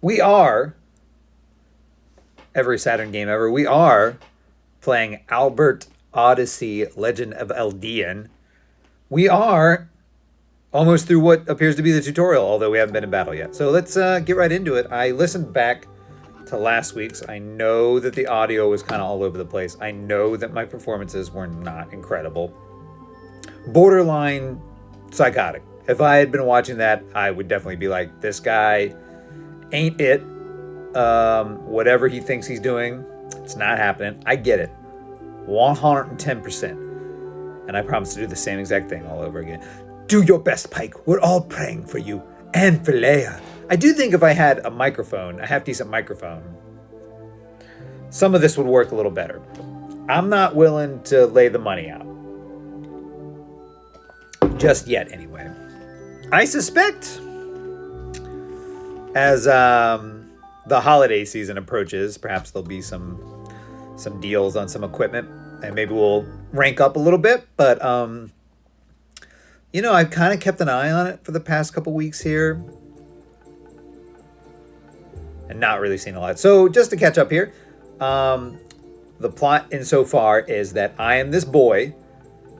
We are, every Saturn game ever, we are playing Albert Odyssey Legend of Eldean. We are almost through what appears to be the tutorial, although we haven't been in battle yet. So let's get right into it. I listened back to last week's. I know that the audio was kind of all over the place. I know that my performances were not incredible. Borderline psychotic. If I had been watching that, I would definitely be like, this guy ain't it. Whatever he thinks he's doing, it's not happening. I get it. 110%. And I promise to do the same exact thing all over again. Do your best, Pike. We're all praying for you. And for Leia. I do think if I had a microphone, a half-decent microphone, some of this would work a little better. I'm not willing to lay the money out. Just yet, anyway. I suspect as the holiday season approaches, perhaps there'll be some deals on some equipment, and maybe we'll rank up a little bit. But I've kind of kept an eye on it for the past couple weeks here, and not really seen a lot. So just to catch up here, the plot insofar is that I am this boy.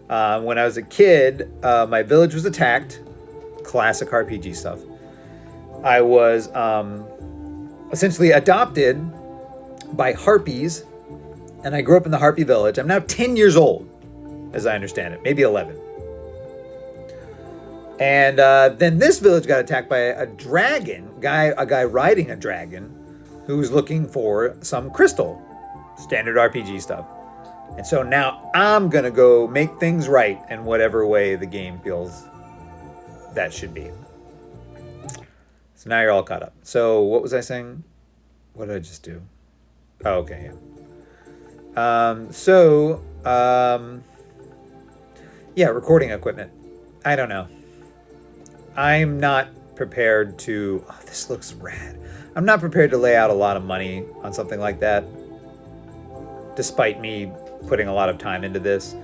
When I was a kid, my village was attacked. Classic RPG stuff. I was essentially adopted by harpies, and I grew up in the harpy village. I'm now 10 years old, as I understand it, maybe 11. And then this village got attacked by a guy riding a dragon who was looking for some crystal. Standard RPG stuff. And so now I'm going to go make things right in whatever way the game feels that should be. So now you're all caught up. So what was I saying? What did I just do? Oh, okay, yeah. Recording equipment. I don't know. I'm not prepared to... Oh, this looks rad. I'm not prepared to lay out a lot of money on something like that, despite me putting a lot of time into this.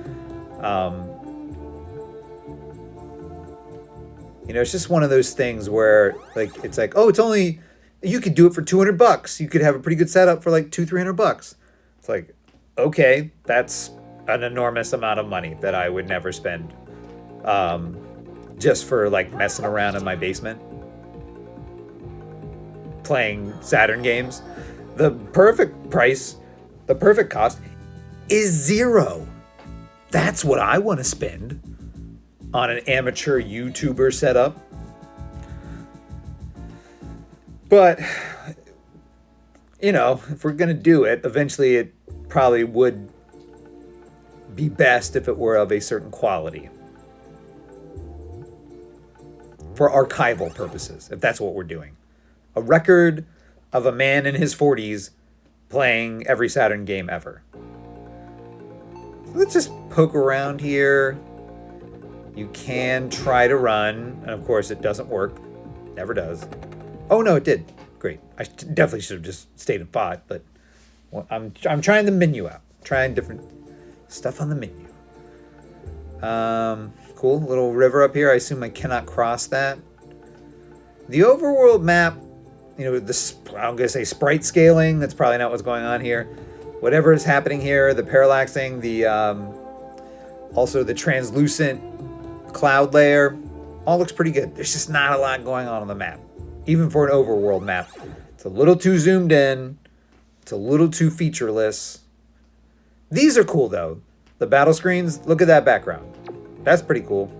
It's just one of those things where, it's like, oh, it's only... You could do it for $200. You could have a pretty good setup for like $200-300. It's like, okay, that's an enormous amount of money that I would never spend just for like messing around in my basement playing Saturn games. The perfect price, the perfect cost is $0. That's what I want to spend on an amateur YouTuber setup. But, if we're going to do it, eventually it probably would be best if it were of a certain quality. For archival purposes, if that's what we're doing. A record of a man in his 40s playing every Saturn game ever. Let's just poke around here. You can try to run, and of course it doesn't work. Never does. Oh no, it did. Great. I definitely should have just stayed and fought, but I'm trying the menu out. Trying different stuff on the menu. Cool. Little river up here. I assume I cannot cross that. The overworld map, I'm going to say sprite scaling. That's probably not what's going on here. Whatever is happening here, the parallaxing, also the translucent cloud layer, all looks pretty good. There's just not a lot going on the map. Even for an overworld map. It's a little too zoomed in. It's a little too featureless. These are cool, though. The battle screens, look at that background. That's pretty cool.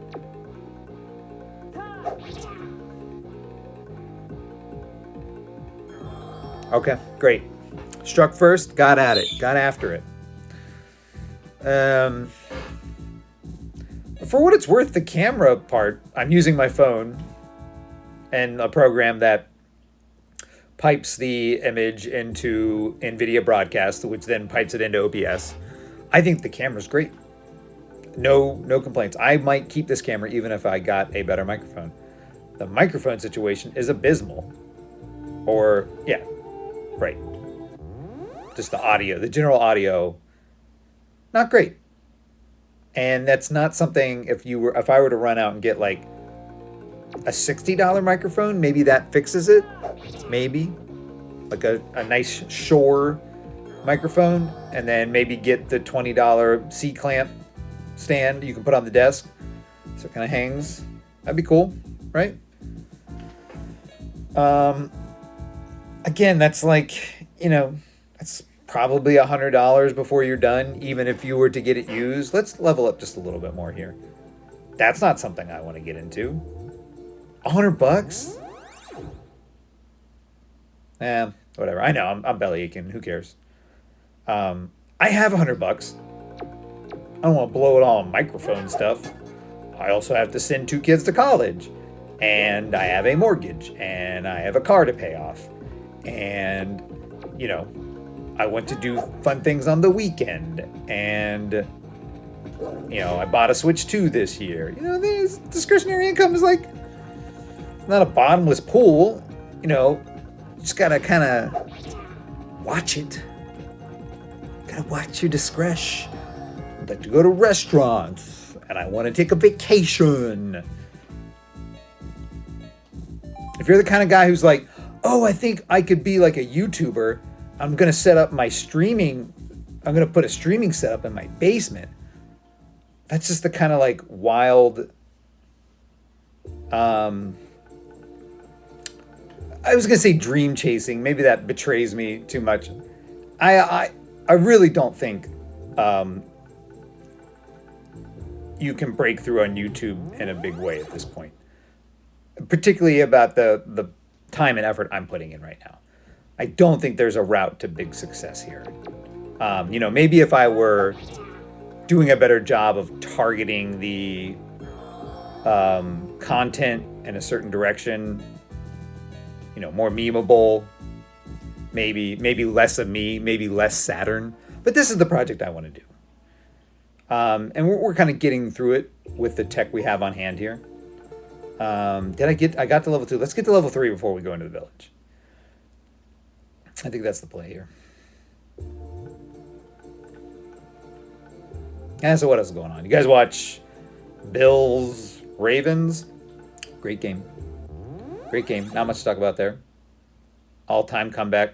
Okay, great. Struck first, got at it, got after it. For what it's worth, the camera part, I'm using my phone and a program that pipes the image into NVIDIA Broadcast, which then pipes it into OBS. I think the camera's great. No complaints. I might keep this camera even if I got a better microphone. The microphone situation is abysmal. Or, yeah, right. Just the audio, the general audio, not great. And that's not something, if I were to run out and get like a $60 microphone, maybe that fixes it. Maybe. like a nice Shure microphone, and then maybe get the $20 C-clamp stand you can put on the desk so it kind of hangs. That'd be cool, right? Again, that's like, that's probably $100 before you're done, even if you were to get it used. Let's level up just a little bit more here. That's not something I want to get into. $100? Whatever. I know, I'm belly aching. Who cares? I have $100. I don't want to blow it all on microphone stuff. I also have to send 2 kids to college. And I have a mortgage. And I have a car to pay off. And, I want to do fun things on the weekend. And, I bought a Switch 2 this year. This discretionary income is like, it's not a bottomless pool. You just gotta kind of watch it. Gotta watch your discretion. I'd like to go to restaurants. And I want to take a vacation. If you're the kind of guy who's like, oh, I think I could be like a YouTuber, I'm going to set up my streaming. I'm going to put a streaming setup in my basement. That's just the kind of like wild. I was going to say dream chasing. Maybe that betrays me too much. I really don't think you can break through on YouTube in a big way at this point. Particularly about the time and effort I'm putting in right now. I don't think there's a route to big success here. Maybe if I were doing a better job of targeting the content in a certain direction, more memeable, maybe less of me, maybe less Saturn. But this is the project I want to do. And we're kind of getting through it with the tech we have on hand here. I got to level 2. Let's get to level 3 before we go into the village. I think that's the play here. And so what else is going on? You guys watch Bills Ravens? Great game. Great game. Not much to talk about there. All-time comeback.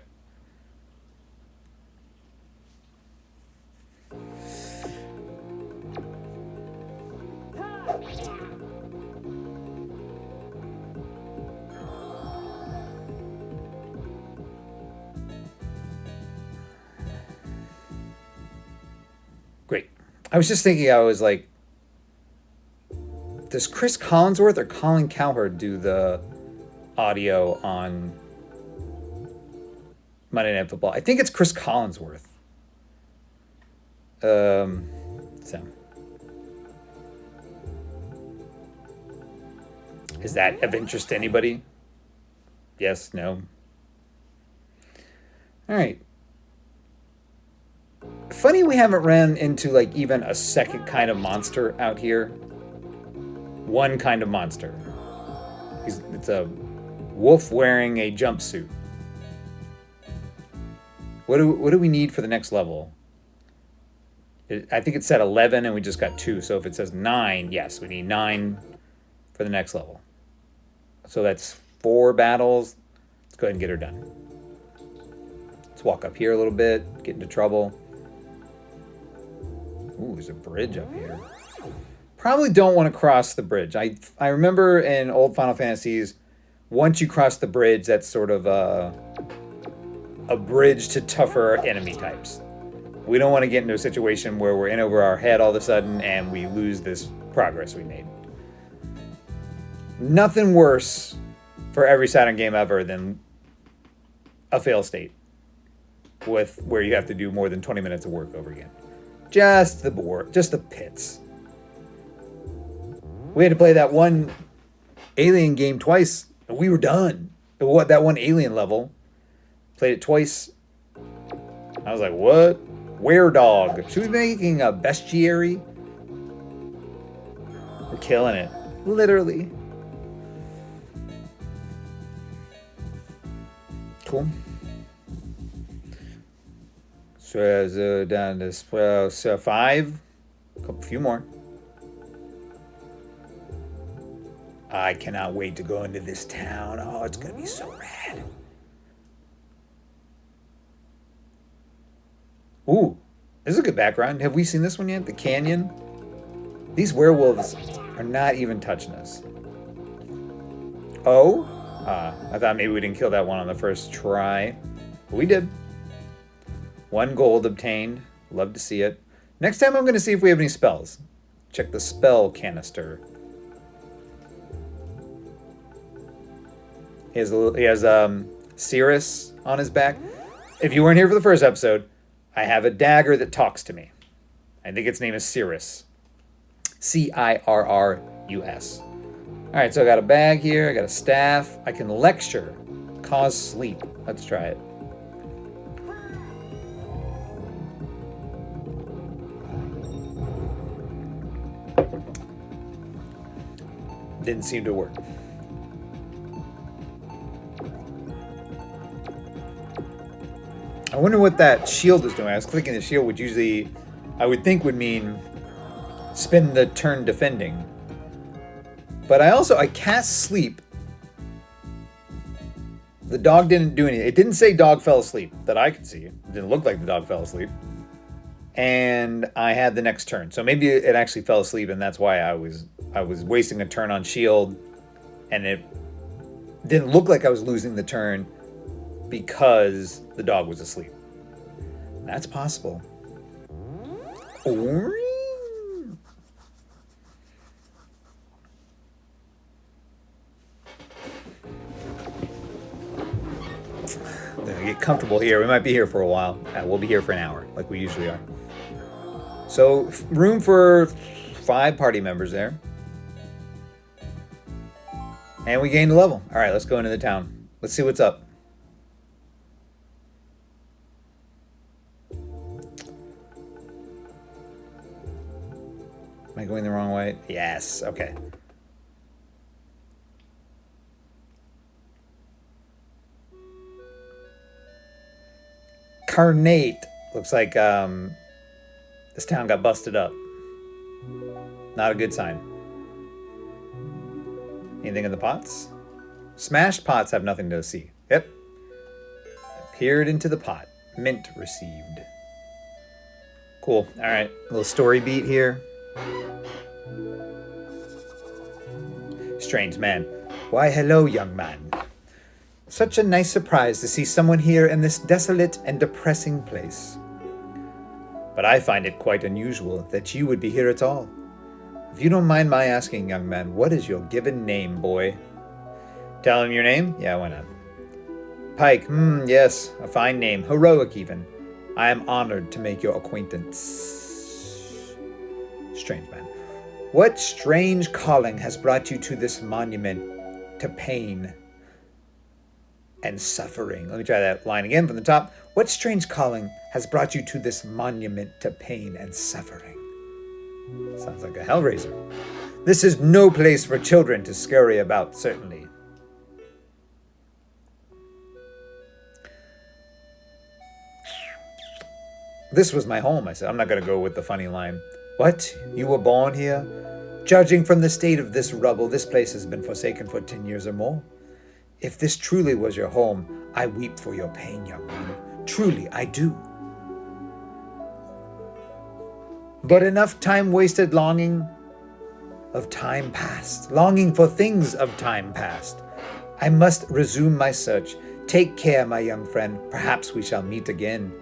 Great. I was just thinking, I was like, does Chris Collinsworth or Colin Cowherd do the audio on Monday Night Football? I think it's Chris Collinsworth. So. Is that of interest to anybody? Yes, no. All right. Funny we haven't ran into like even a second kind of monster out here. One kind of monster. It's a wolf wearing a jumpsuit. What do we need for the next level? I think it said 11 and we just got 2. So if it says 9, yes, we need 9 for the next level. So that's 4 battles. Let's go ahead and get her done. Let's walk up here a little bit, get into trouble. Ooh, there's a bridge up here. Probably don't want to cross the bridge. I remember in old Final Fantasies, once you cross the bridge, that's sort of a bridge to tougher enemy types. We don't want to get into a situation where we're in over our head all of a sudden and we lose this progress we made. Nothing worse for every Saturn game ever than a fail state where you have to do more than 20 minutes of work over again. Just the pits. We had to play that one Alien game twice, and we were done. That one Alien level, played it twice. I was like, what? Were-dog. Should we be making a bestiary? We're killing it. Literally. Cool. So down to 5. A few more. I cannot wait to go into this town. Oh, it's going to be so rad. Ooh, this is a good background. Have we seen this one yet? The canyon? These werewolves are not even touching us. Oh? I thought maybe we didn't kill that one on the first try. But we did. 1 gold obtained. Love to see it. Next time I'm going to see if we have any spells. Check the spell canister. He has Cirrus on his back. If you weren't here for the first episode, I have a dagger that talks to me. I think its name is Cirrus. Cirrus. All right, so I got a bag here. I got a staff. I can lecture, cause sleep. Let's try it. Didn't seem to work. I wonder what that shield is doing. I was clicking the shield, which usually I would think would mean spend the turn defending. But I cast sleep. The dog didn't do anything. It didn't say dog fell asleep that I could see. It didn't look like the dog fell asleep. And I had the next turn. So maybe it actually fell asleep, and that's why I was wasting a turn on shield, and it didn't look like I was losing the turn because the dog was asleep. That's possible. Or get comfortable here. We might be here for a while. We'll be here for an hour, like we usually are. So, room for 5 party members there. And we gained a level. All right, let's go into the town. Let's see what's up. Am I going the wrong way? Yes, okay. Carnate. Looks like this town got busted up. Not a good sign. Anything in the pots? Smashed pots have nothing to see. Yep. Appeared into the pot. Mint received. Cool. All right. A little story beat here. Strange man. Why, hello, young man. Such a nice surprise to see someone here in this desolate and depressing place. But I find it quite unusual that you would be here at all. If you don't mind my asking, young man, what is your given name, boy? Tell him your name? Yeah, why not? Pike, yes, a fine name, heroic even. I am honored to make your acquaintance. Strange man. What strange calling has brought you to this monument to pain and suffering? Let me try that line again from the top. What strange calling has brought you to this monument to pain and suffering? Sounds like a Hellraiser. This is no place for children to scurry about, certainly. This was my home, I said. I'm not going to go with the funny line. What? You were born here? Judging from the state of this rubble, this place has been forsaken for 10 years or more. If this truly was your home, I weep for your pain, young one. Truly, I do. But enough time wasted longing of time past, longing for things of time past. I must resume my search. Take care, my young friend. Perhaps we shall meet again.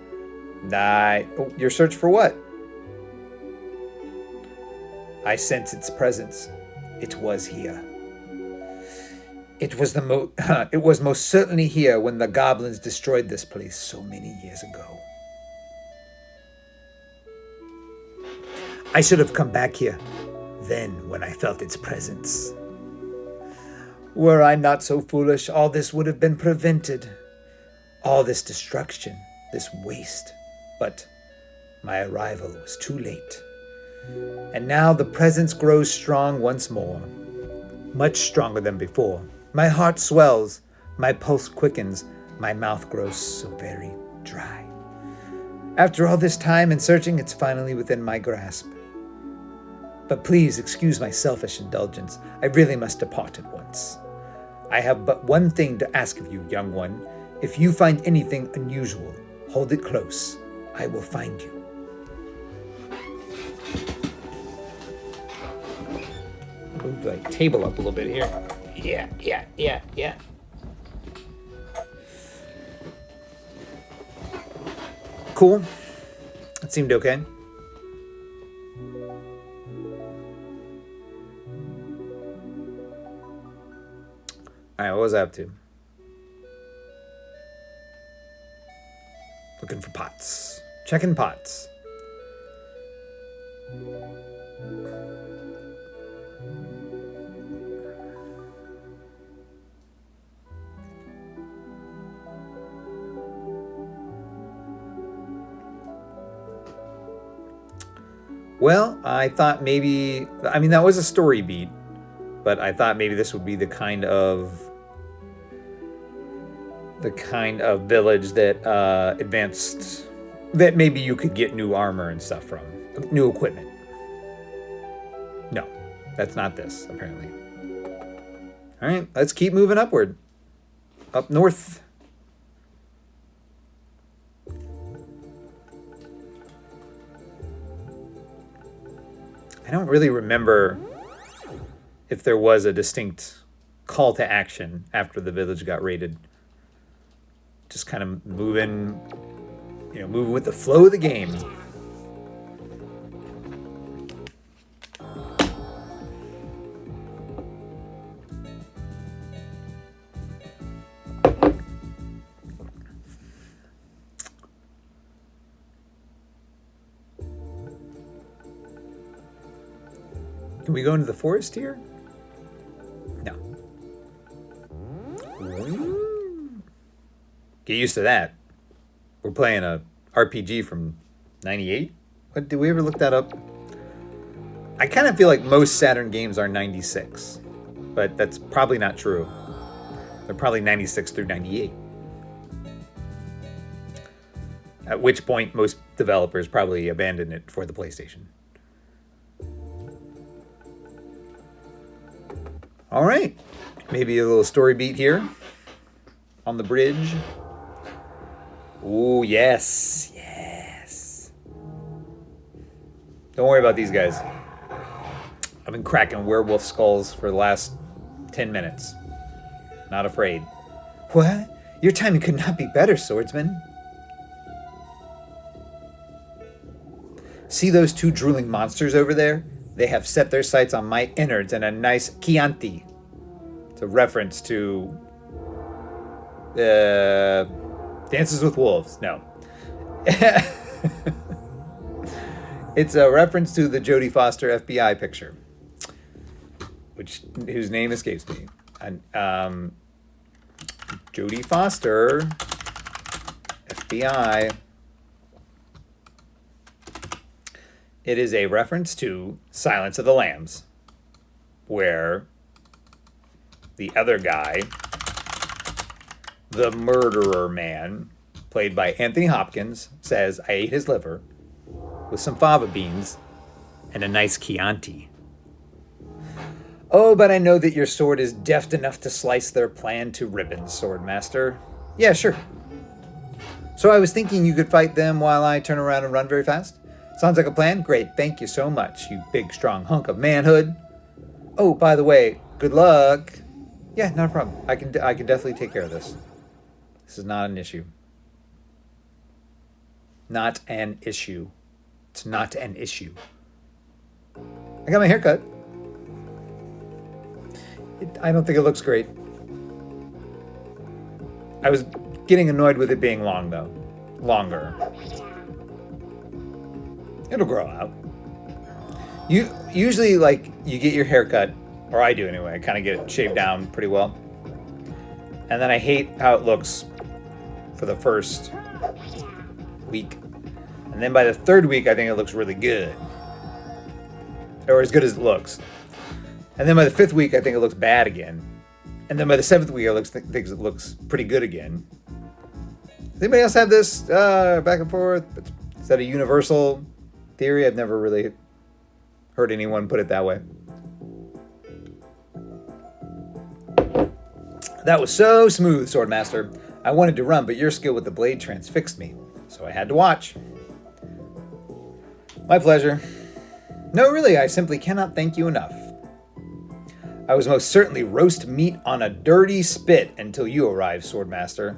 Your search for what? I sense its presence. It was here. It was most certainly here when the goblins destroyed this place so many years ago. I should have come back here then when I felt its presence. Were I not so foolish, all this would have been prevented. All this destruction, this waste. But my arrival was too late. And now the presence grows strong once more. Much stronger than before. My heart swells, my pulse quickens, my mouth grows so very dry. After all this time and searching, it's finally within my grasp. But please excuse my selfish indulgence. I really must depart at once. I have but one thing to ask of you, young one. If you find anything unusual, hold it close. I will find you. Move the table up a little bit here. Yeah. Cool. That seemed okay. Alright, what was I up to? Looking for pots. Checking pots. Well, I thought maybe, I mean, that was a story beat, but I thought maybe this would be the kind of village that advanced, that maybe you could get new armor and stuff from, new equipment. No, that's not this, apparently. All right, let's keep moving upward. Up north. I don't really remember if there was a distinct call to action after the village got raided. Just kind of moving with the flow of the game. Can we go into the forest here? No. Get used to that. We're playing a RPG from 98? What, did we ever look that up? I kind of feel like most Saturn games are 96, but that's probably not true. They're probably 96 through 98. At which point most developers probably abandoned it for the PlayStation. All right, maybe a little story beat here on the bridge. Ooh, yes. Don't worry about these guys. I've been cracking werewolf skulls for the last 10 minutes. Not afraid. What? Your timing could not be better, swordsman. See those two drooling monsters over there? They have set their sights on my innards and a nice Chianti. It's a reference to Dances with Wolves. No. It's a reference to the Jodie Foster FBI picture, whose name escapes me. And Jodie Foster, FBI. It is a reference to Silence of the Lambs, where the other guy, the murderer man, played by Anthony Hopkins, says, I ate his liver with some fava beans and a nice Chianti. Oh, but I know that your sword is deft enough to slice their plan to ribbons, Swordmaster. Yeah, sure. So I was thinking you could fight them while I turn around and run very fast? Sounds like a plan? Great, thank you so much, you big, strong hunk of manhood. Oh, by the way, good luck. Yeah, not a problem. I can definitely take care of this. This is not an issue. Not an issue. It's not an issue. I got my hair cut. I don't think it looks great. I was getting annoyed with it being long, though. Longer. It'll grow out. You usually, you get your hair cut, or I do anyway. I kind of get it shaved down pretty well. And then I hate how it looks for the first week. And then by the third week, I think it looks really good. Or as good as it looks. And then by the fifth week, I think it looks bad again. And then by the seventh week, I think it looks pretty good again. Does anybody else have this back and forth? Is that a universal theory? I've never really heard anyone put it that way. That was so smooth, Swordmaster. I wanted to run, but your skill with the blade transfixed me, so I had to watch. My pleasure. No, really, I simply cannot thank you enough. I was most certainly roast meat on a dirty spit until you arrived, Swordmaster.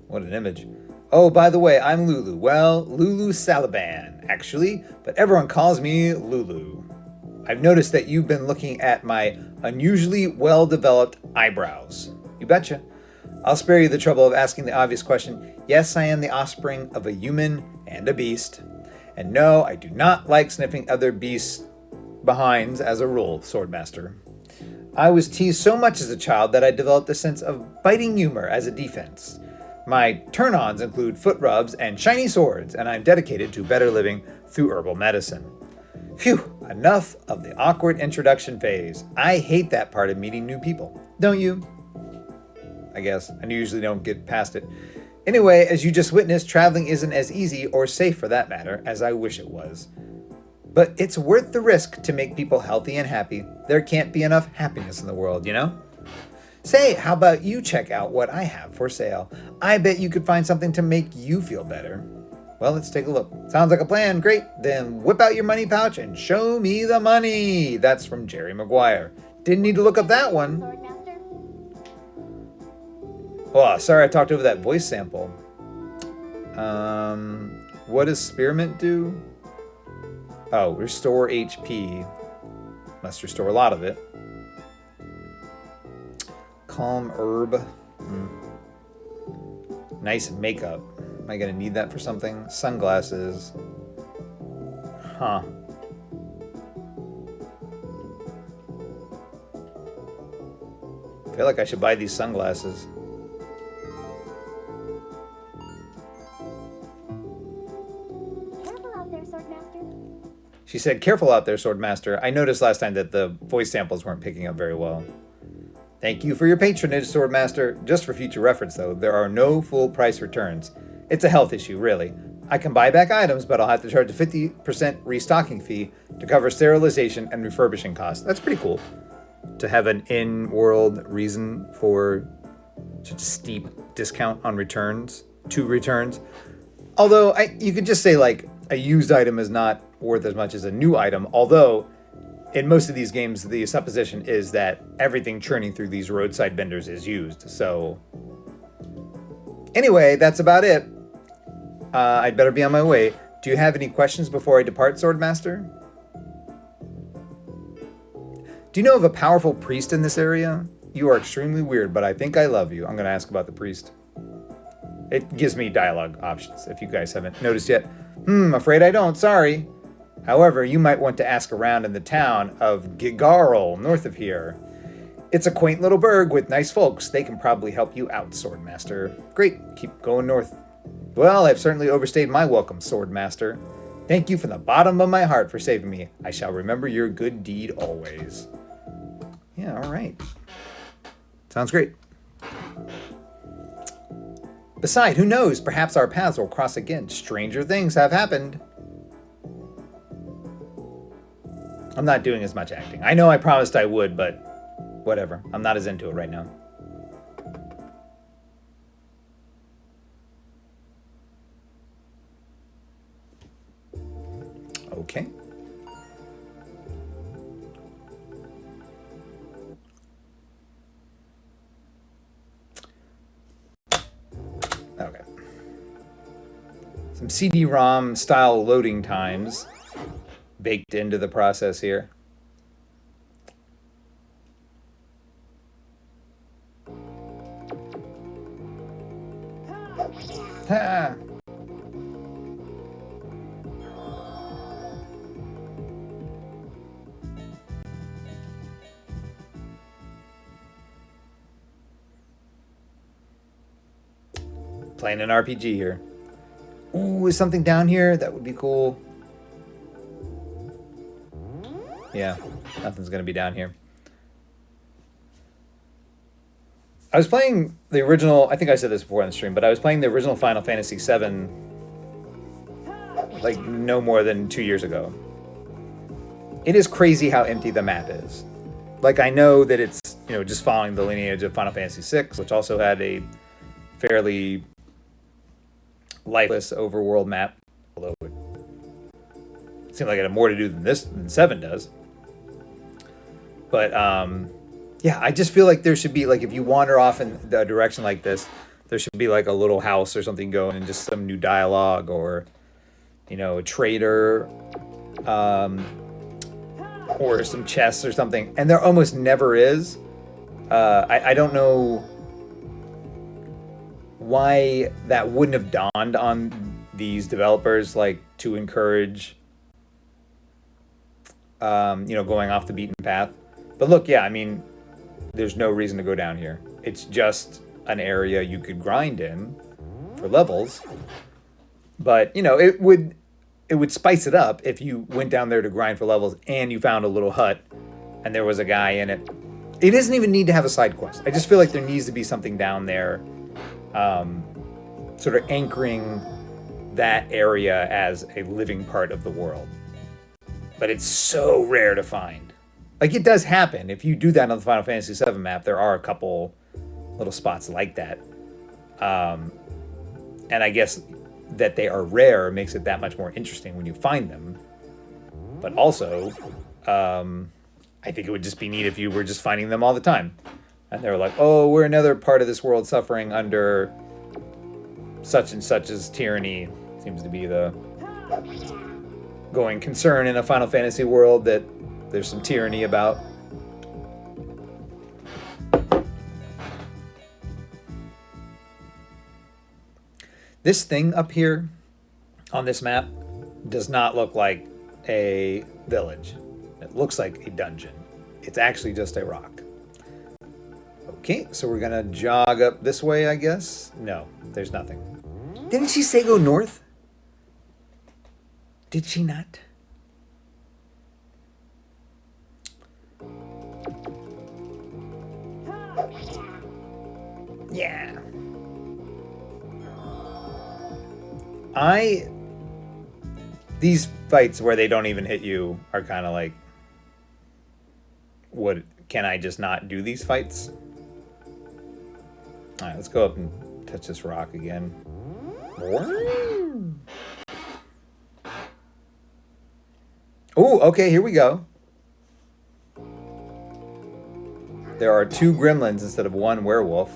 What an image. Oh, by the way, I'm Lulu. Well, Lulu Saliban, actually, but everyone calls me Lulu. I've noticed that you've been looking at my unusually well-developed eyebrows. You betcha. I'll spare you the trouble of asking the obvious question. Yes, I am the offspring of a human and a beast. And no, I do not like sniffing other beasts' behinds as a rule, Swordmaster. I was teased so much as a child that I developed a sense of biting humor as a defense. My turn-ons include foot rubs and shiny swords, and I'm dedicated to better living through herbal medicine. Phew, enough of the awkward introduction phase. I hate that part of meeting new people. Don't you? I guess. I usually don't get past it. Anyway, as you just witnessed, traveling isn't as easy, or safe for that matter, as I wish it was. But it's worth the risk to make people healthy and happy. There can't be enough happiness in the world, you know? Say, how about you check out what I have for sale? I bet you could find something to make you feel better. Well, let's take a look. Sounds like a plan. Great. Then whip out your money pouch and show me the money. That's from Jerry Maguire. Didn't need to look up that one. Oh, sorry I talked over that voice sample. What does spearmint do? Oh, restore HP. Must restore a lot of it. Calm herb. Nice makeup. Am I gonna need that for something? Sunglasses. Huh. I feel like I should buy these sunglasses. Careful out there, Swordmaster. She said, careful out there, Swordmaster. I noticed last time that the voice samples weren't picking up very well. Thank you for your patronage, Swordmaster. Just for future reference, though, there are no full price returns. It's a health issue, really. I can buy back items, but I'll have to charge a 50% restocking fee to cover sterilization and refurbishing costs. That's pretty cool. To have an in-world reason for such a steep discount on returns, two returns. Although, you could just say, like, a used item is not worth as much as a new item, although in most of these games, the supposition is that everything churning through these roadside vendors is used. So, anyway, that's about it. I'd better be on my way. Do you have any questions before I depart, Swordmaster? Do you know of a powerful priest in this area? You are extremely weird, but I think I love you. I'm going to ask about the priest. It gives me dialogue options, if you guys haven't noticed yet. Afraid I don't, sorry. However, you might want to ask around in the town of Gigarl, north of here. It's a quaint little burg with nice folks. They can probably help you out, Swordmaster. Great, keep going north. Well, I've certainly overstayed my welcome, Swordmaster. Thank you from the bottom of my heart for saving me. I shall remember your good deed always. Yeah, all right. Sounds great. Besides, who knows? Perhaps our paths will cross again. Stranger things have happened. I'm not doing as much acting. I know I promised I would, but whatever. I'm not as into it right now. Okay. Okay. Some CD-ROM style loading times baked into the process here. Ha! Playing an RPG here. Ooh, is something down here? That would be cool. Yeah, nothing's gonna be down here. I was playing the original, I think I said this before on the stream, but I was playing the original Final Fantasy VII like no more than 2 years ago. It is crazy how empty the map is. Like, I know that it's, you know, just following the lineage of Final Fantasy VI, which also had a fairly lifeless overworld map, although it seemed like it had more to do than this than 7 does. But yeah, I just feel like there should be, like, if you wander off in a direction like this, there should be like a little house or something going, and just some new dialogue, or a trader, or some chests or something. And there almost never is. I don't know why that wouldn't have dawned on these developers, like, to encourage going off the beaten path. But look, yeah, I mean, there's no reason to go down here. It's just an area you could grind in for levels. But it would spice it up if you went down there to grind for levels and you found a little hut and there was a guy in it. It doesn't even need to have a side quest. I just feel like there needs to be something down there, sort of anchoring that area as a living part of the world. But it's so rare to find. Like, it does happen. If you do that on the Final Fantasy VII map, there are a couple little spots like that. And I guess that they are rare makes it that much more interesting when you find them. But also, I think it would just be neat if you were just finding them all the time. And they're like, oh, we're another part of this world suffering under such and such as tyranny. Seems to be the going concern in a Final Fantasy world, that there's some tyranny about. This thing up here on this map does not look like a village. It looks like a dungeon. It's actually just a rock. Okay, so we're gonna jog up this way, I guess. No, there's nothing. Didn't she say go north? Did she not? Yeah. These fights where they don't even hit you are kind of like, what, can I just not do these fights? All right, let's go up and touch this rock again. Oh, okay, here we go. There are 2 gremlins instead of 1 werewolf.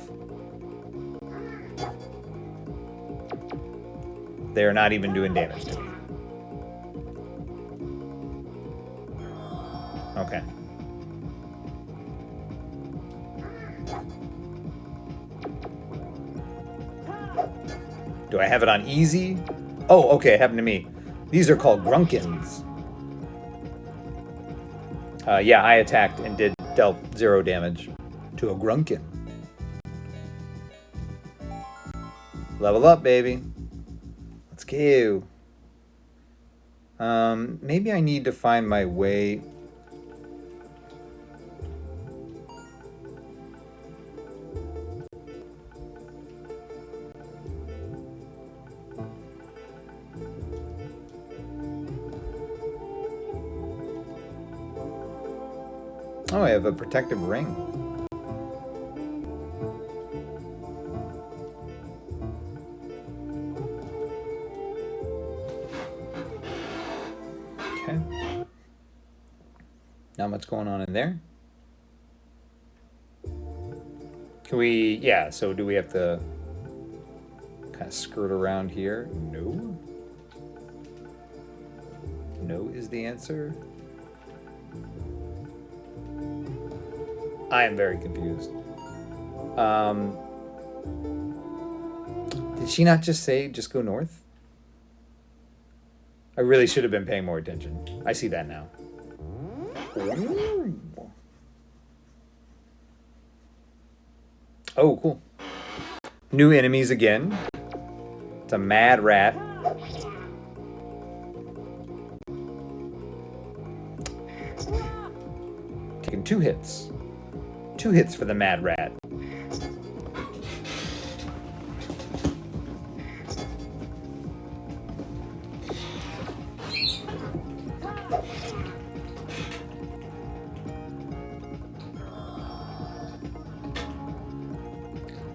They are not even doing damage to me. Okay. Do I have it on easy? Oh, okay, it happened to me. These are called grunkins. Yeah, I attacked and dealt 0 damage to a grunkin. Level up, baby. Let's go. Maybe I need to find my way. Oh, I have a protective ring. Okay. Not much going on in there. Can we, yeah, so do we have to kind of skirt around here? No. No is the answer. I am very confused. Did she not just say just go north? I really should have been paying more attention. I see that now. Oh, cool. New enemies again. It's a mad rat. Taking 2 hits. 2 hits for the mad rat.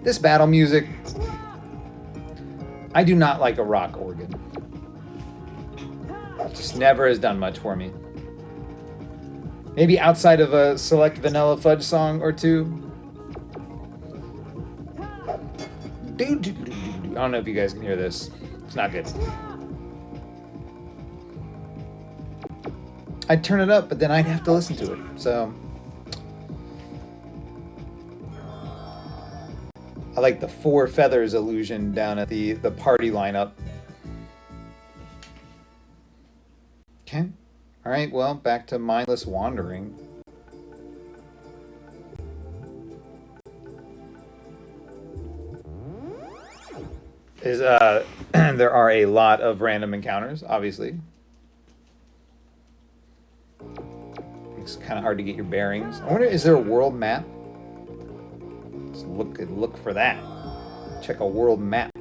This battle music, I do not like a rock organ. Just never has done much for me. Maybe outside of a select Vanilla Fudge song or two. I don't know if you guys can hear this. It's not good. I'd turn it up, but then I'd have to listen to it. So I like the 4 feathers illusion down at the party lineup. Okay. All right, well, back to mindless wandering. There are a lot of random encounters, obviously. It's kind of hard to get your bearings. I wonder, is there a world map? Let's look for that. Check a world map.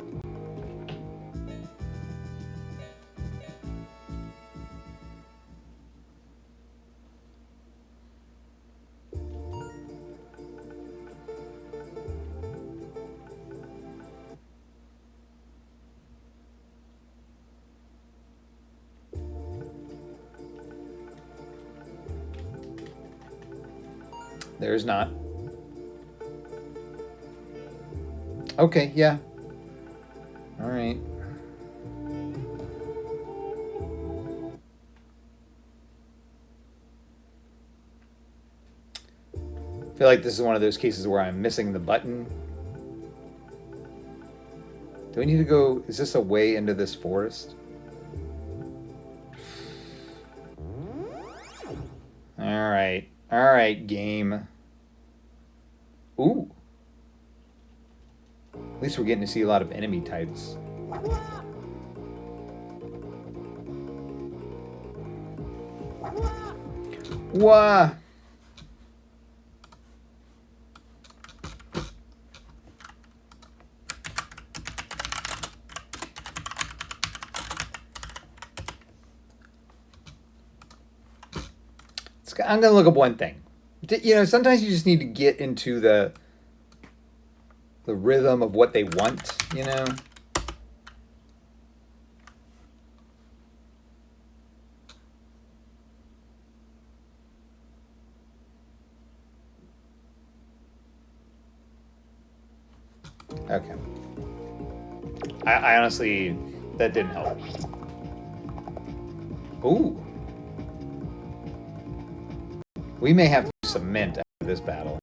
There's not. Okay, yeah. All right. I feel like this is one of those cases where I'm missing the button. Do we need to go? Is this a way into this forest? All right. All right, game. Ooh. At least we're getting to see a lot of enemy types. Wah! I'm going to look up one thing. You know, sometimes you just need to get into the rhythm of what they want, you know? Okay. I honestly, that didn't help. Ooh. We may have to cement after this battle.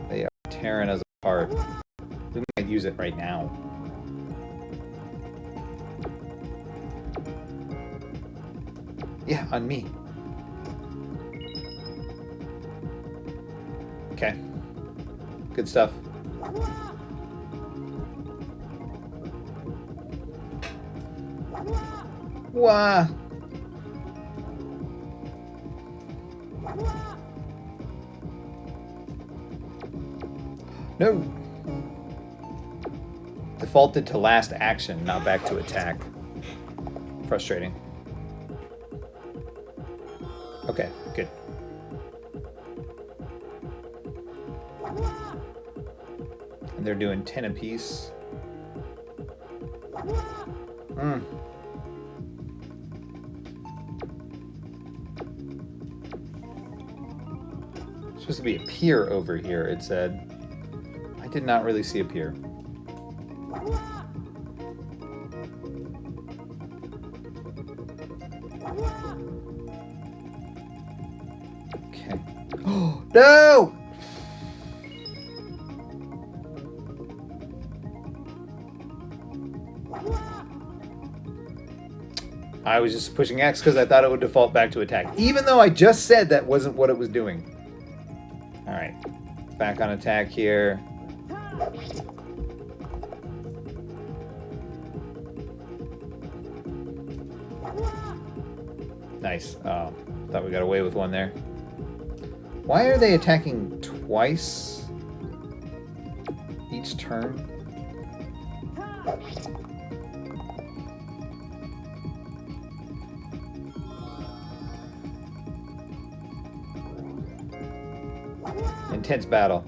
They are tearing us apart. We might use it right now. Yeah, on me. Okay. Good stuff. Wah! No! Defaulted to last action, not back to attack. Frustrating. Okay, good. And they're doing 10 apiece. Hmm. Supposed to be a pier over here, it said. I did not really see a pier. Okay. Oh, no! I was just pushing X because I thought it would default back to attack, even though I just said that wasn't what it was doing. All right, back on attack here. Nice. Oh, thought we got away with one there. Why are they attacking twice each turn? Intense battle.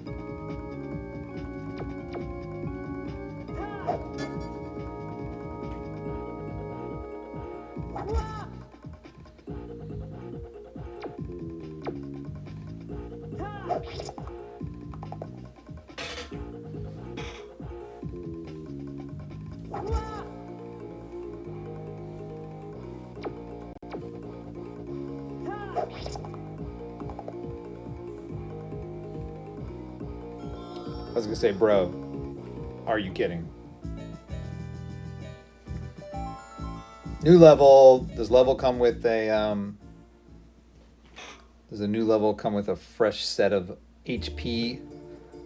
I was gonna say, bro, are you kidding? New level. Does level come with a does a new level come with a fresh set of HP?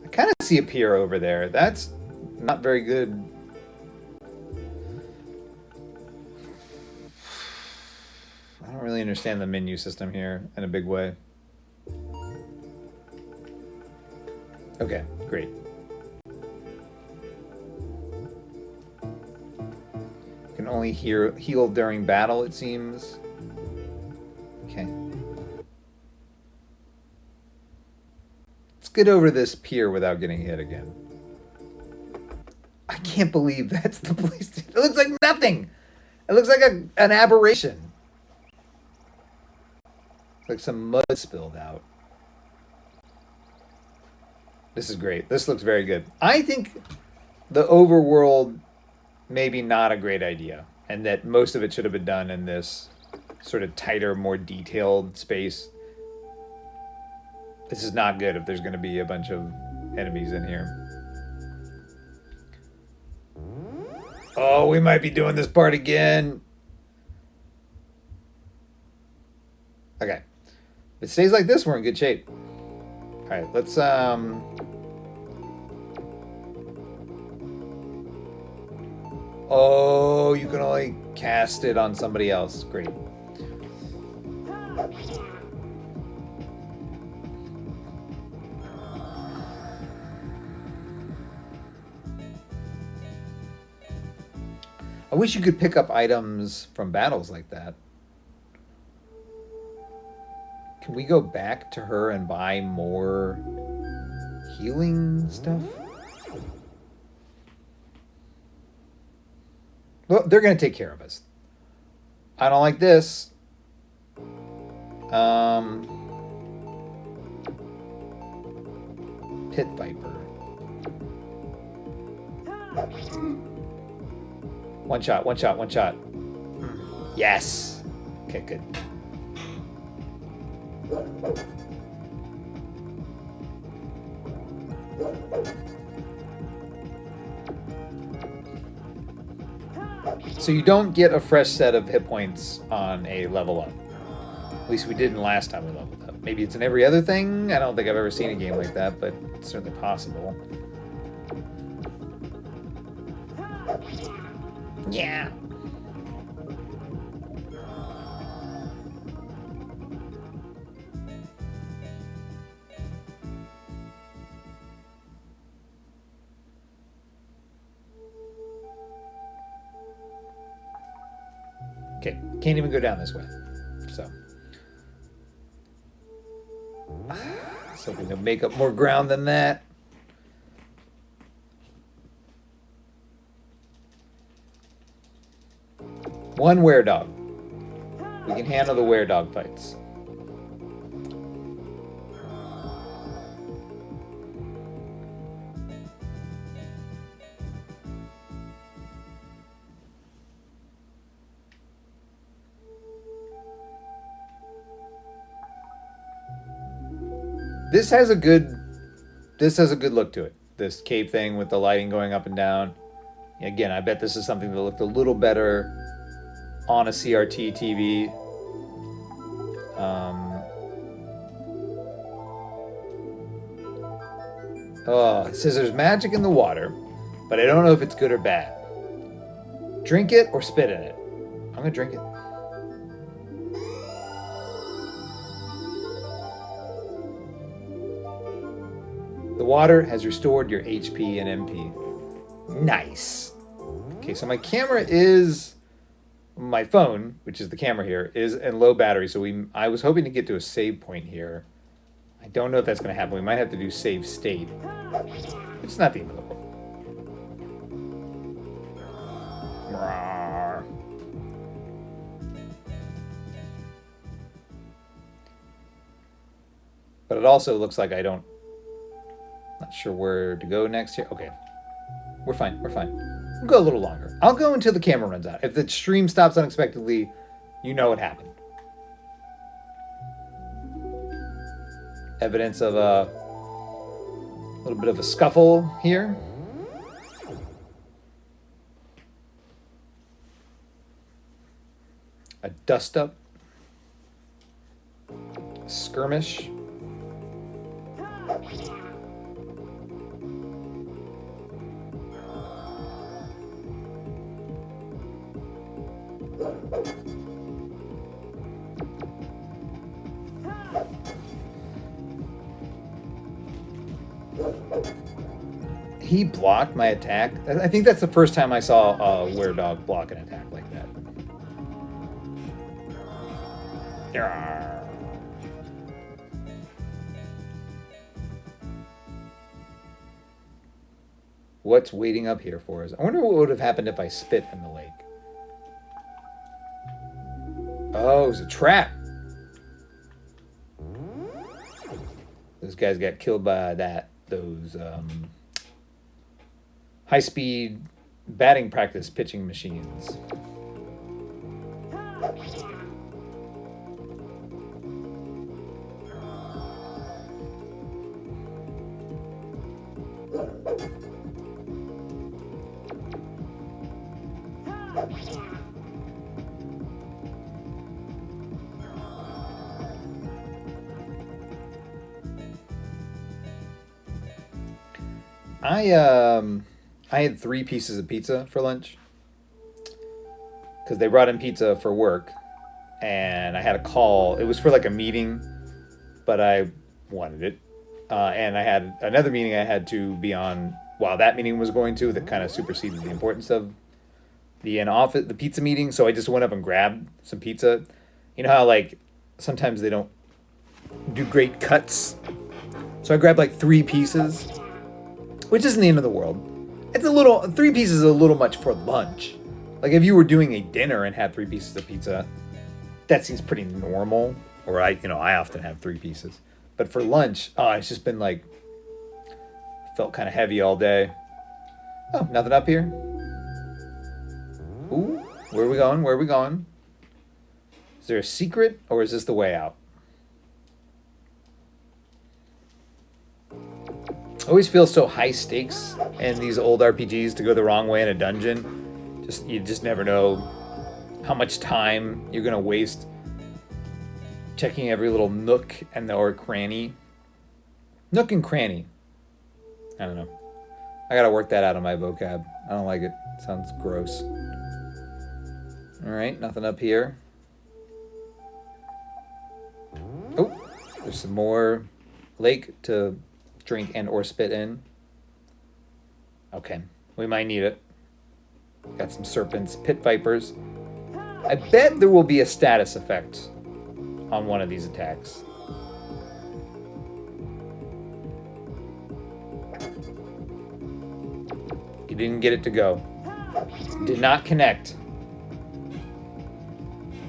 I kind of see a pier over there. That's not very good. I don't really understand the menu system here in a big way. Okay, great. Can only heal during battle, it seems. Okay. Let's get over this pier without getting hit again. I can't believe that's the place. It looks like nothing. It looks like an aberration. Like some mud spilled out. This is great. This looks very good. I think the overworld maybe not a great idea, and that most of it should have been done in this sort of tighter, more detailed space. This is not good if there's going to be a bunch of enemies in here. Oh, we might be doing this part again. Okay. If it stays like this, we're in good shape. All right, let's oh, you can only cast it on somebody else. Great. I wish you could pick up items from battles like that. Can we go back to her and buy more healing stuff? Well, they're going to take care of us. I don't like this. Pit Viper. One shot, one shot, one shot. Yes. Okay, good. So you don't get a fresh set of hit points on a level up. At least we didn't last time we leveled up. Maybe it's in every other thing. I don't think I've ever seen a game like that, but it's certainly possible. Yeah. Okay, can't even go down this way. So hoping to make up more ground than that. One were-dog. We can handle the were-dog fights. This has a good look to it. This cave thing with the lighting going up and down. Again, I bet this is something that looked a little better on a CRT TV. Oh, it says there's magic in the water, but I don't know if it's good or bad. Drink it or spit in it. I'm gonna drink it. The water has restored your HP and MP. Nice. Okay, so my camera is, my phone, which is the camera here, is in low battery. So I was hoping to get to a save point here. I don't know if that's going to happen. We might have to do save state. It's not the end of the world. But it also looks like I don't. Not sure where to go next here. Okay. We're fine. We're fine. We'll go a little longer. I'll go until the camera runs out. If the stream stops unexpectedly, you know what happened. Evidence of a little bit of a scuffle here. A dust up. A skirmish. He blocked my attack. I think that's the first time I saw a were-dog block an attack like that. What's waiting up here for us? I wonder what would have happened if I spit in the lake. Oh, it was a trap. Those guys got killed by those high-speed batting practice pitching machines. I had 3 pieces of pizza for lunch because they brought in pizza for work, and I had a call. It was for like a meeting, but I wanted it, and I had another meeting I had to be on while that meeting was going to, that kind of superseded the importance of the in-office, the pizza meeting. So I just went up and grabbed some pizza. You know how like sometimes they don't do great cuts, so I grabbed like 3 pieces, which isn't the end of the world. It's a little, 3 pieces is a little much for lunch. Like if you were doing a dinner and had 3 pieces of pizza, that seems pretty normal. Or I often have 3 pieces. But for lunch, it's just been like, felt kind of heavy all day. Oh, nothing up here. Ooh, where are we going? Where are we going? Is there a secret, or is this the way out? Always feels so high stakes in these old RPGs to go the wrong way in a dungeon. You just never know how much time you're gonna waste checking every little nook and or cranny. Nook and cranny. I don't know. I gotta work that out of my vocab. I don't like it. Sounds gross. All right, nothing up here. Oh, there's some more lake to drink and or spit in. Okay, we might need it. Got some serpents, pit vipers. I bet there will be a status effect on one of these attacks. You didn't get it to go. Did not connect.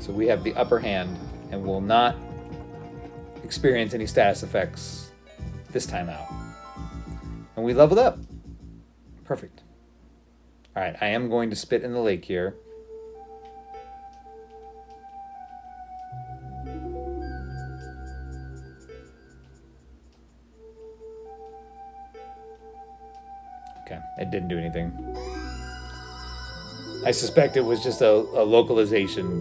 So we have the upper hand and will not experience any status effects this time out. And we leveled up. Perfect. All right, I am going to spit in the lake here. Okay, it didn't do anything. I suspect it was just a localization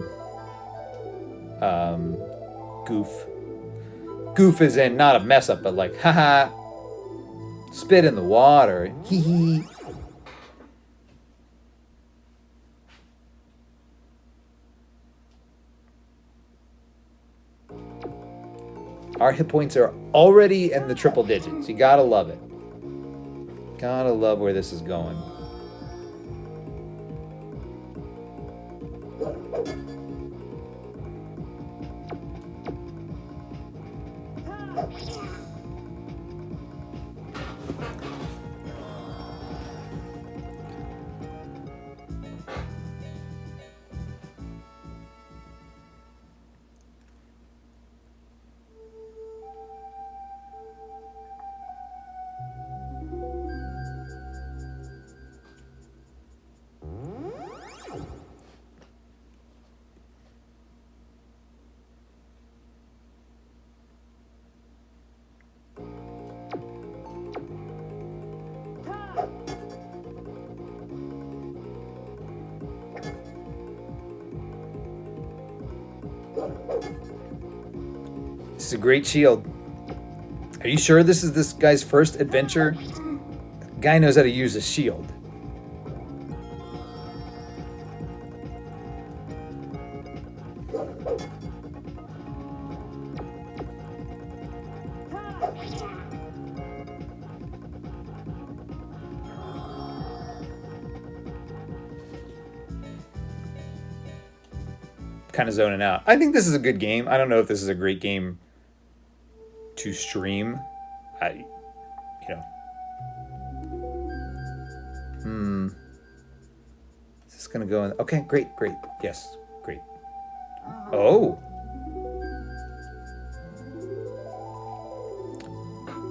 goof. Goof is in not a mess up, but like, haha, spit in the water, hee hee. Our hit points are already in the triple digits. You gotta love it. Gotta love where this is going. This is a great shield. Are you sure this is this guy's first adventure? Guy knows how to use a shield. Kind of zoning out. I think this is a good game. I don't know if this is a great game to stream. Is this gonna go in? Okay, great. Yes, great. Oh.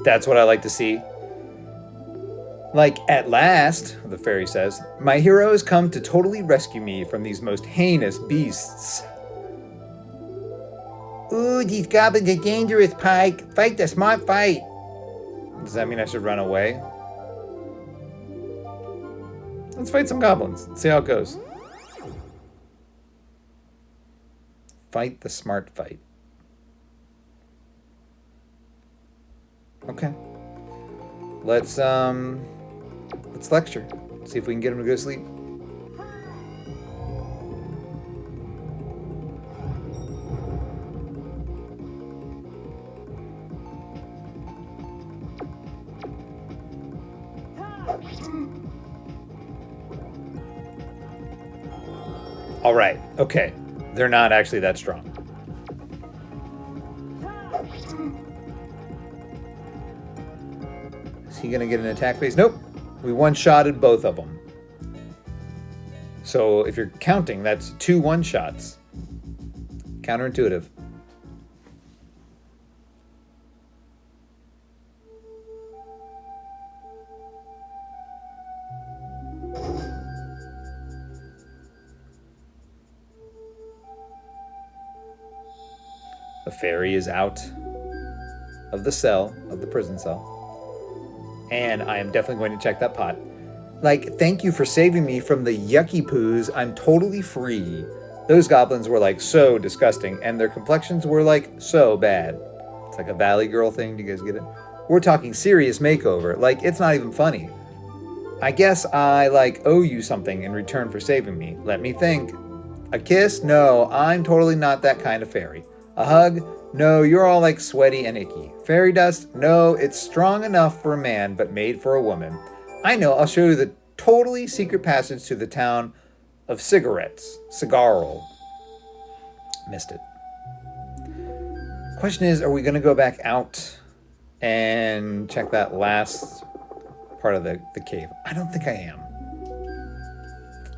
That's what I like to see. Like, at last, the fairy says, my hero has come to totally rescue me from these most heinous beasts. Ooh, these goblins are dangerous, Pike. Fight the smart fight. Does that mean I should run away? Let's fight some goblins. See how it goes. Fight the smart fight. Okay. Let's lecture. See if we can get him to go to sleep. All right. Okay. They're not actually that strong. Is he going to get an attack phase? Nope. We one-shotted both of them. So if you're counting, that's 2 one-shots. Counterintuitive. The fairy is out of the cell, of the prison cell. And I am definitely going to check that pot. Like, thank you for saving me from the yucky poos. I'm totally free. Those goblins were like so disgusting, and their complexions were like so bad. It's like a Valley Girl thing. Do you guys get it? We're talking serious makeover. Like, it's not even funny. I guess I like owe you something in return for saving me. Let me think. A kiss? No, I'm totally not that kind of fairy. A hug? No, you're all like sweaty and icky. Fairy dust? No, it's strong enough for a man, but made for a woman. I know, I'll show you the totally secret passage to the town of cigarettes. Cigarro. Missed it. Question is, are we going to go back out and check that last part of the cave? I don't think I am.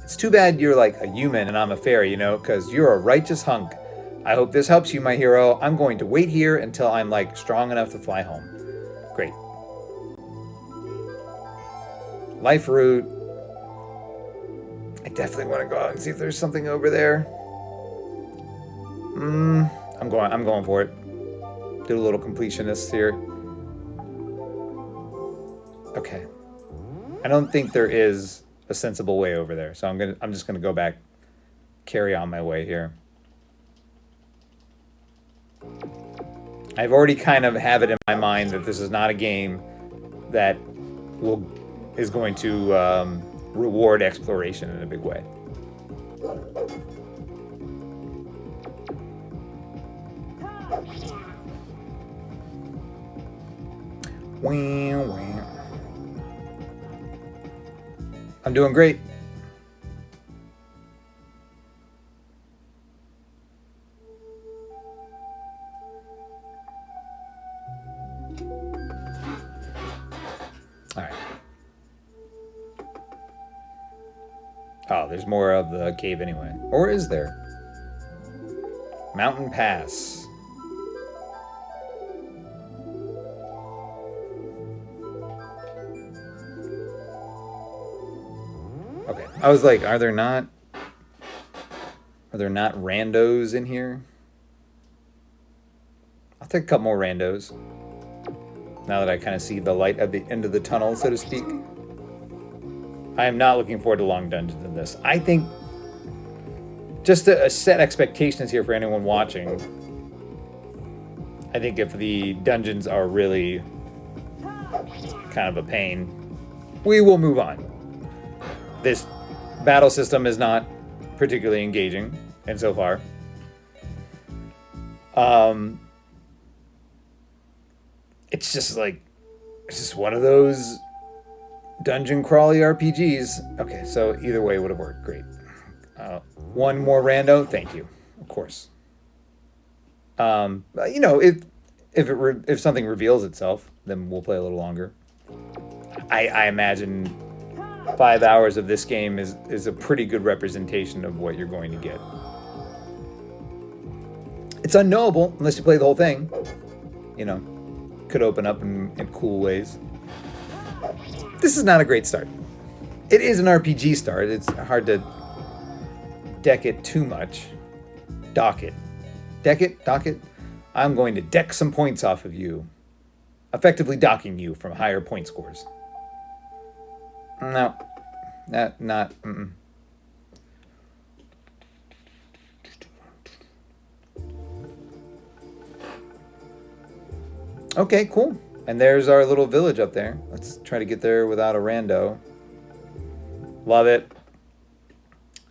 It's too bad you're like a human and I'm a fairy, you know, because you're a righteous hunk. I hope this helps you, my hero. I'm going to wait here until I'm like strong enough to fly home. Great. Life route. I definitely want to go out and see if there's something over there. I'm going for it. Do a little completionist here. Okay. I don't think there is a sensible way over there, so I'm just gonna go back, carry on my way here. I've already kind of have it in my mind that this is not a game that is going to reward exploration in a big way. I'm doing great. All right. Oh, there's more of the cave anyway. Or is there? Mountain Pass. Okay. I was like, are there not randos in here? I'll take a couple more randos. Now that I kind of see the light at the end of the tunnel, so to speak. I am not looking forward to long dungeons in this. I think, just to set expectations here for anyone watching, I think if the dungeons are really kind of a pain, we will move on. This battle system is not particularly engaging insofar. It's just like, it's just one of those dungeon crawly RPGs. Okay, so either way would have worked. Great. One more rando, thank you, of course. You know, if something reveals itself, then we'll play a little longer. I imagine 5 hours of this game is a pretty good representation of what you're going to get. It's unknowable unless you play the whole thing. You know, could open up in cool ways. This is not a great start. It is an RPG start. It's hard to deck it too much. Dock it. Deck it? Dock it? I'm going to deck some points off of you. Effectively docking you from higher point scores. No. Not. Okay, cool. And there's our little village up there. Let's try to get there without a rando. Love it.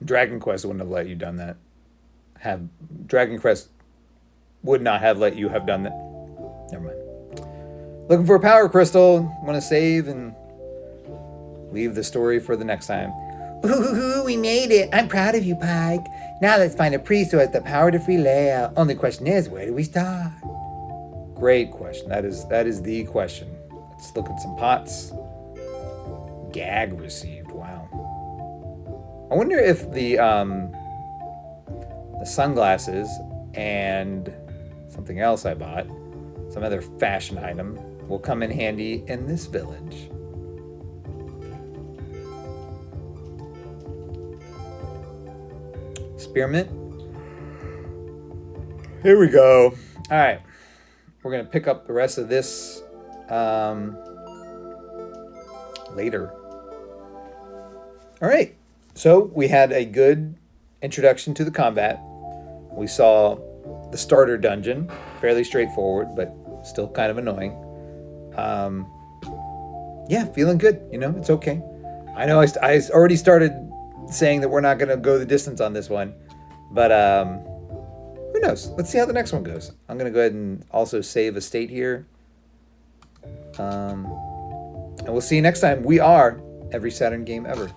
Dragon Quest wouldn't have let you done that. Dragon Quest would not have let you have done that. Never mind. Looking for a power crystal. Want to save and leave the story for the next time. Ooh, we made it. I'm proud of you, Pike. Now let's find a priest who has the power to free Leia. Only question is, where do we start? Great question. That is the question. Let's look at some pots. Gag received. Wow. I wonder if the sunglasses and something else I bought, some other fashion item, will come in handy in this village. Spearmint. Here we go. All right. We're going to pick up the rest of this later. All right. So we had a good introduction to the combat. We saw the starter dungeon, fairly straightforward, but still kind of annoying. Yeah, feeling good. You know, it's okay. I know I already started saying that we're not going to go the distance on this one, but who knows? Let's see how the next one goes. I'm going to go ahead and also save a state here. And we'll see you next time. We are Every Saturn Game Ever.